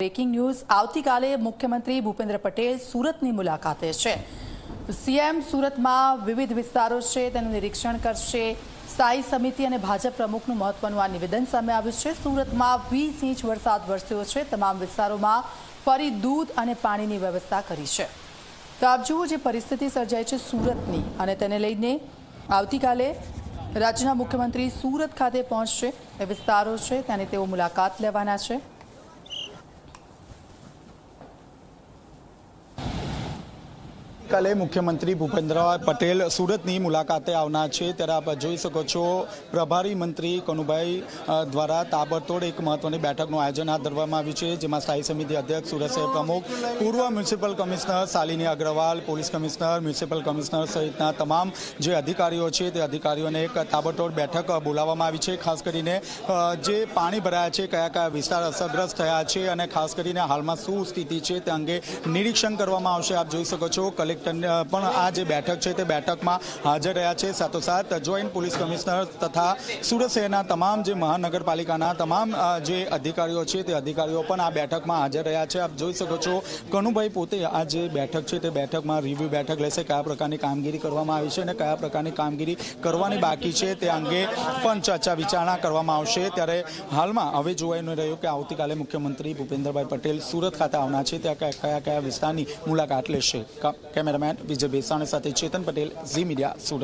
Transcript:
Breaking news આવતીકાલે મુખ્યમંત્રી ભૂપેન્દ્ર પટેલ સુરતની મુલાકાતે છે। સીએમ સુરતમાં વિવિધ વિસ્તારો છે તેનું નિરીક્ષણ કરશે। સ્થાયી સમિતિ અને ભાજપ પ્રમુખનું મહત્વનું આ નિવેદન સામે આવ્યું છે। સુરતમાં 20 ઇંચ વરસાદ વરસ્યો છે। તમામ વિસ્તારોમાં ફરી દૂધ અને પાણીની વ્યવસ્થા કરી છે। તો આપ જુઓ જે પરિસ્થિતિ સર્જાઈ છે સુરતની અને તેને લઈને આવતીકાલે રાજ્યના મુખ્યમંત્રી સુરત ખાતે પહોંચશે। એ વિસ્તારો છે તેની તેઓ મુલાકાત લેવાના છે। કાલે મુખ્યમંત્રી ભૂપેન્દ્રભાઈ પટેલ સુરતની મુલાકાતે આવનાર છે ત્યારે આપ જોઈ શકો છો પ્રભારી મંત્રી કનુભાઈ દ્વારા તાબડતોડ એક મહત્વની બેઠકનું આયોજન હાથ ધરવામાં આવ્યું છે, જેમાં સ્થાયી સમિતિ અધ્યક્ષ, સુરત શહેર પ્રમુખ, પૂર્વ municipal commissioner Shalini Agrawal, police commissioner, municipal commissioner સહિતના તમામ જે અધિકારીઓ છે તે અધિકારીઓને એક તાબડતોડ બેઠક બોલાવવામાં આવી છે। ખાસ કરીને જે પાણી ભરાયા છે, કયા કયા વિસ્તાર અસરગ્રસ્ત થયા છે અને ખાસ કરીને હાલમાં શું સ્થિતિ છે તે અંગે નિરીક્ષણ કરવામાં આવશે। આપ જોઈ શકો છો કલેક્ટર પણ આ જે બેઠક છે તે બેઠકમાં હાજર રહ્યા છે। સાથોસાથ જોઈન્ટ પોલીસ કમિશનર તથા સુરત શહેરના તમામ જે મહાનગરપાલિકાના તમામ જે અધિકારીઓ છે તે અધિકારીઓ પણ આ બેઠકમાં હાજર રહ્યા છે। આપ જોઈ શકો છો કનુભાઈ પોતે આ જે બેઠક છે તે બેઠકમાં રિવ્યુ બેઠક લેશે, કયા પ્રકારની કામગીરી કરવામાં આવી છે અને કયા પ્રકારની કામગીરી કરવાની બાકી છે તે અંગે પણ ચર્ચા વિચારણા કરવામાં આવશે। ત્યારે હાલમાં હવે જોવાનું રહ્યું કે આવતીકાલે મુખ્યમંત્રી ભૂપેન્દ્રભાઈ પટેલ સુરત ખાતે આવનાર છે, ત્યાં કયા કયા વિસ્તારની મુલાકાત લેશે। કેમેરામેન વિજય બેસાણી સાથે ચેતન પટેલ, ઝી મીડિયા, સુરત।